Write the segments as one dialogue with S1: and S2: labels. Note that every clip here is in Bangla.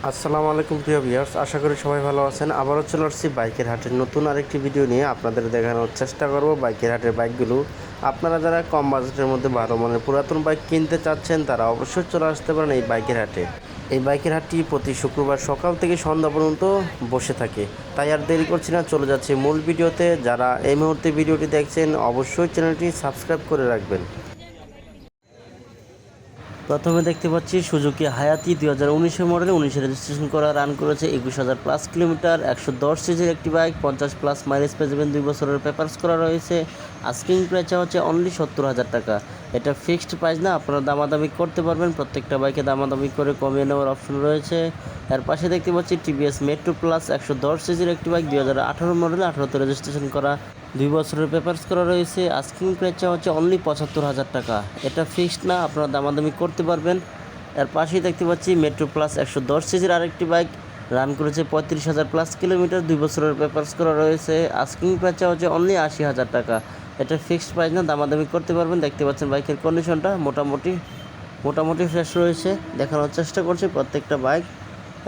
S1: আসসালামু আলাইকুম প্রিয় ভিউয়ার্স, আশা করি সবাই ভালো আছেন। আবারও চলে আসছি বাইকের হাটের নতুন আরেকটি ভিডিও নিয়ে আপনাদের দেখানোর চেষ্টা করব বাইকের হাটের বাইকগুলো। আপনারা যারা কম বাজেটের মধ্যে ভালো মানের পুরাতন বাইক কিনতে চাচ্ছেন তারা অবশ্যই চলে আসতে পারেন এই বাইকের হাটে। এই বাইকের হাটটি প্রতি শুক্রবার সকাল থেকে সন্ধ্যা পর্যন্ত বসে থাকে। তাই আর দেরি করছি না, চলে যাচ্ছে মূল ভিডিওতে। যারা এই মুহূর্তে ভিডিওটি দেখছেন অবশ্যই চ্যানেলটি সাবস্ক্রাইব করে রাখবেন। প্রথমে দেখতে পাচ্ছি সুজুকি হায়াতি 2019 মডেলে 19 রেজিস্ট্রেশন করা, রান করেছে 21,000+ কিলোমিটার, 110 সিসির একটি বাইক, 50+ মাইলেজ পেয়ে যাবেন, 2 বছরের পেপারস করা রয়েছে। আস্কিং প্রাইস হচ্ছে অনলি 70,000 টাকা। এটা ফিক্সড প্রাইস না, আপনারা দামাদামি করতে পারবেন। প্রত্যেকটা বাইকে দামাদামি করে কমিয়ে নেওয়ার অপশন রয়েছে। এর পাশে দেখতে পাচ্ছি টিভিএস মেট্রো প্লাস 110 সিসির একটি বাইক, 2018 মডেলে, 18তে রেজিস্ট্রেশন করা, 2 বছরের পেপারস করা রয়েছে। আস্কিং প্রাইস হচ্ছে অনলি 75,000 টাকা। এটা ফিক্সড না, আপনারা দামাদামি করতে পারবেন। এর পাশেই দেখতে পাচ্ছি মেট্রো প্লাস 110 সিসির আরেকটি বাইক, রান করেছে 35,000+ কিলোমিটার, 2 বছরের পেপারস করা রয়েছে। আস্কিং প্রাইস হচ্ছে অনলি 80,000 টাকা। এটা ফিক্সড প্রাইস না, দামাদামি করতে পারবেন। দেখতে পাচ্ছেন বাইকের কন্ডিশনটা মোটামুটি ফ্রেশ রয়েছে, দেখানোর চেষ্টা করছি প্রত্যেকটা বাইক।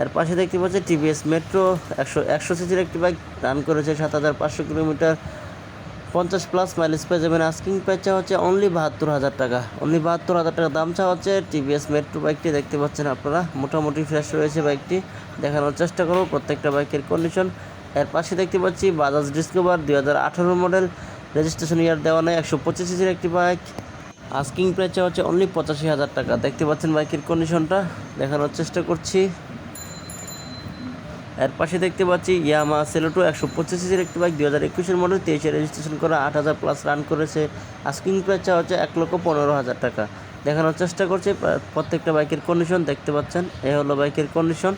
S1: এর পাশে দেখতে পাচ্ছি টিভিএস মেট্রো 100 সিসির একটি বাইক, রান করেছে 7,500 কিলোমিটার, 50+ মাইলেজ পেয়ে যাবেন। আস্কিং প্রাইস হচ্ছে অনলি 72,000 টাকা। অনলি 72,000 টাকা দাম চা হচ্ছে টিভিএস মেট্রো বাইকটি। দেখতে পাচ্ছেন আপনারা মোটামুটি ফ্রেশ রয়েছে বাইকটি, দেখানোর চেষ্টা করব প্রত্যেকটা বাইকের কন্ডিশন। এর পাশে দেখতে পাচ্ছি বাজাজ ডিসকভার 2018 মডেল, রেজিস্ট্রেশন ইয়ার দেওয়া নেই, 125 সিসির একটি বাইক, আস্কিং প্রাইস হচ্ছে অনলি 85,000 টাকা। দেখতে পাচ্ছেন বাইকের কন্ডিশনটা, দেখানোর চেষ্টা করছি। এর পাশে দেখতে পাচ্ছি ইয়ামা সেলোটো 125 সিসির একটি বাইক, 2021 মডেল, 23-এ রেজিস্ট্রেশন করা, 8,000+ রান করেছে। আস্কিং প্রাইস হচ্ছে 1,15,000 টাকা। দেখানোর চেষ্টা করছি প্রত্যেকটা বাইকের কন্ডিশন, দেখতে পাচ্ছেন এ হলো বাইকের কন্ডিশন।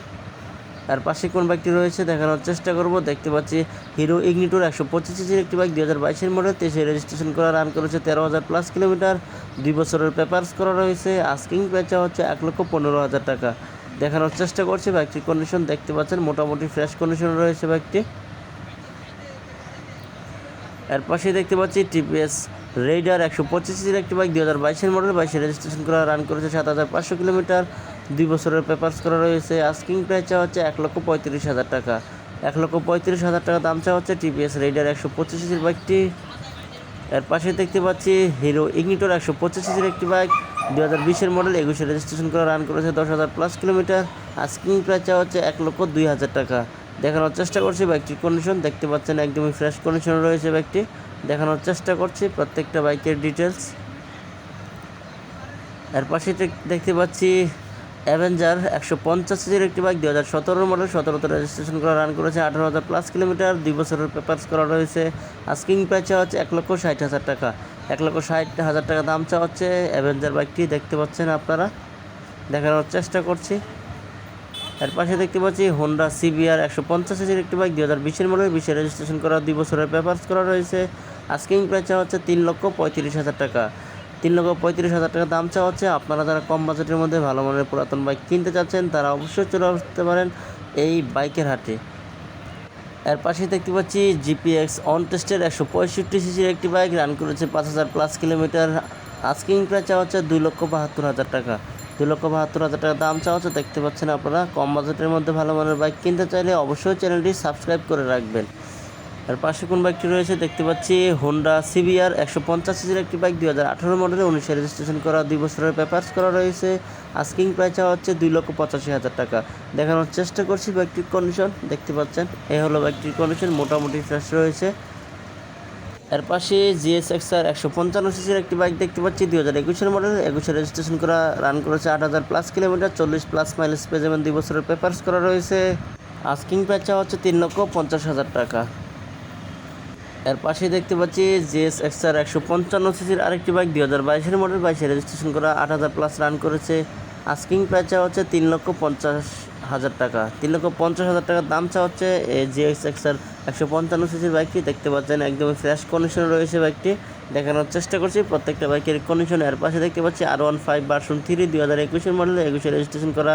S1: আর পাশে কোন বাইকটি রয়েছে দেখানোর চেষ্টা করব। দেখতে পাচ্ছি হিরো ইগনিটোর 125 সিসির একটি বাইক, 2022 মডেল, 23-এ রেজিস্ট্রেশন করা, রান করেছে 13,000+ কিলোমিটার, 2 বছরের পেপারস করা রয়েছে। আস্কিং প্রাইস হচ্ছে 1,15,000 টাকা। দেখানোর চেষ্টা করছি বাইকটির কন্ডিশন, দেখতে পাচ্ছেন মোটামুটি ফ্রেশ কন্ডিশন রয়েছে বাইকটি। এর পাশে দেখতে পাচ্ছি টিভিএস রেইডার 125 সিসির একটি বাইক, 2022 মডেল, 22-এ রেজিস্ট্রেশন করা, রান করেছে 7,500 কিলোমিটার, 2 বছরের পেপারস করা রয়েছে। আস্কিং প্রাইস হচ্ছে 1,35,000 টাকা। 1,35,000 টাকা দাম চা হচ্ছে টিভিএস রেইডার 125 সিসির বাইকটি। এর পাশে দেখতে পাচ্ছি হিরো ইগনিটোর 125 সিসির একটি বাইক, 2020 মডেল, 21-এ রেজিস্ট্রেশন করা, রান করেছে 10,000+ কিলোমিটার। আস্কিং প্রাইস হচ্ছে 1,02,000 টাকা। দেখানোর চেষ্টা করছি বাইকটির কন্ডিশন, দেখতে পাচ্ছেন একদমই ফ্রেশ কন্ডিশন রয়েছে বাইকটি। দেখানোর চেষ্টা করছি প্রত্যেকটা বাইকের ডিটেলস। এর পাশে দেখতে পাচ্ছি অ্যাভেঞ্জার 150 সিসির একটি বাইক, 2017 মডেল, 17তে রেজিস্ট্রেশন করা, রান করেছে 18,000+ কিলোমিটার, 2 বছরের পেপারস করা রয়েছে। আস্কিং প্রাইস হচ্ছে 1,60,000 টাকা। 1,60,000 টাকা দাম চা হচ্ছে অ্যাভেঞ্জার বাইকটি, দেখতে পাচ্ছেন আপনারা, দেখানোর চেষ্টা করছি। এর পাশে দেখতে পাচ্ছি হোন্ডা সিবিআর 150 সিসির একটি বাইক, 2020 মডেল, 20-এ রেজিস্ট্রেশন করা, 2 বছরের পেপারস করা রয়েছে। আস্কিং প্রাইস হচ্ছে 3,35,000 টাকা। 3,35,000 টাকা দাম চা হচ্ছে। আপনারা যারা কম বাজেটের মধ্যে ভালো মানের পুরাতন বাইক কিনতে চাচ্ছেন তারা অবশ্যই চলে আসতে পারেন এই বাইকের হাটে। এর পাশে দেখতে পাচ্ছি জিপিএক্স অন টেস্টের 165 সিসির একটি বাইক, রান করেছে 5,000+ কিলোমিটার। আস্কিং প্রাইস হচ্ছে 2,72,000 টাকা। 2,72,000 টাকা দাম চা হচ্ছে। দেখতে পাচ্ছেন আপনারা কম বাজেটের মধ্যে ভালো মানের বাইক কিনতে চাইলে অবশ্যই চ্যানেলটি সাবস্ক্রাইব করে রাখবেন। আর পাশে কোন বাইকটি রয়েছে দেখতে পাচ্ছি হোন্ডা সিবিআর 150 সিসির একটি বাইক, 2018 মডেলে, 19-এ রেজিস্ট্রেশন করা, 2 বছরের পেপারস করা রয়েছে। আস্কিং প্রাইস হচ্ছে 2,85,000 টাকা। দেখানোর চেষ্টা করছি বাইকটির কন্ডিশন, দেখতে পাচ্ছেন এই হলো বাইকটির কন্ডিশন, মোটামুটি ফ্রেশ রয়েছে। এর পাশে জিএসএক্সআর 155 সিসির একটি বাইক দেখতে পাচ্ছি, 2021 মডেল, 21-এ রেজিস্ট্রেশন করা, রান করেছে 8,000+ কিলোমিটার, 40+ মাইলেজ পেয়ে যাবেন, 2 বছরের পেপারস করা রয়েছে। আস্কিং প্রাইস হচ্ছে 3,50,000 টাকা। এর পাশে দেখতে পাচ্ছি জিএসএক্সআর 155 সিসির আরেকটি বাইক, 2022 মডেল, 22-এ রেজিস্ট্রেশন করা, 8,000+ রান করেছে। আস্কিং প্রাইস হচ্ছে 3,50,000 টাকা। 3,50,000 টাকার দাম চা হচ্ছে জিএসএক্সআর 155 সিসির বাইকটি, দেখতে পাচ্ছেন একদমই ফ্রেশ কন্ডিশনে রয়েছে বাইকটি। দেখানোর চেষ্টা করছি প্রত্যেকটা বাইকের কন্ডিশন। এর পাশে দেখতে পাচ্ছি R15 ভার্সন 3, 2021 মডেল, 21-এ রেজিস্ট্রেশন করা,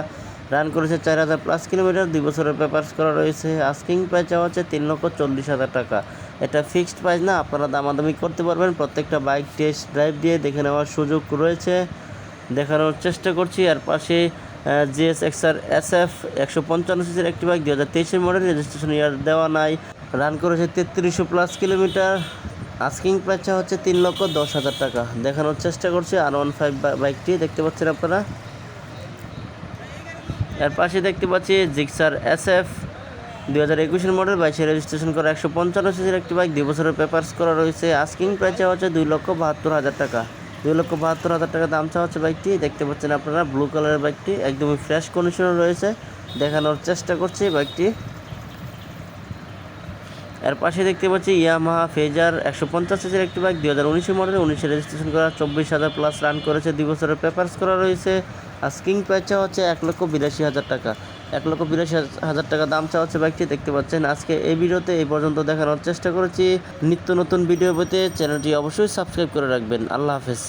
S1: রান করেছে 4,000+ কিলোমিটার, 2 বছরের পেপারস করা রয়েছে। আস্কিং প্রাইস হচ্ছে 3,40,000 টাকা। এটা ফিক্সড প্রাইস না, আপনারা দামাদামি করতে পারবেন। প্রত্যেকটা বাইক টেস্ট ড্রাইভ দিয়ে দেখে নেওয়ার সুযোগ রয়েছে, দেখানোর চেষ্টা করছি। আর পাশে GSXR SF 155 সিসির একটি বাইক 2023 মডেল, রেজিস্ট্রেশন ইয়ার দেওয়া নাই, রান করেছে 3300+ কিলোমিটার। আস্কিং প্রাইস হচ্ছে 3,10,000 টাকা। দেখানোর চেষ্টা করছি R15 বাইকটি, দেখতে পাচ্ছেন আপনারা। এর পাশে দেখতে পাচ্ছি জিক্সার SF 2021 মডেল, 22 রেজিস্ট্রেশন করা 155 সিসির একটি বাইক, 2 বছরের পেপারস করা রয়েছে। আস্কিং প্রাইস হচ্ছে 2,72,000 টাকা। 2,72,000 টাকা দাম চাওয়া হচ্ছে বাইকটি, দেখতে পাচ্ছেন আপনারা। ব্লু কালারের বাইকটি একদমই ফ্রেশ কন্ডিশনে রয়েছে, দেখানোর চেষ্টা করছি বাইকটি। এর পাশে দেখতে পাচ্ছি ইয়ামাহা ফেজার 150 সিসির একটি বাইক, 2019 মডেল, 19 রেজিস্ট্রেশন করা, 24,000+ রান করেছে, 2 বছরের পেপারস করা রয়েছে। আস্কিং প্রাইস চাওয়া হচ্ছে 1,82,000 টাকা। 1,82,000 টাকা দাম চাওয়া হচ্ছে বাইকটি, দেখতে পাচ্ছেন। আজকে এই ভিডিওতে এই পর্যন্ত দেখানোর চেষ্টা করেছি। নিত্য নতুন ভিডিও পেতে চ্যানেলটি অবশ্যই সাবস্ক্রাইব করে রাখবেন। আল্লাহ হাফেজ।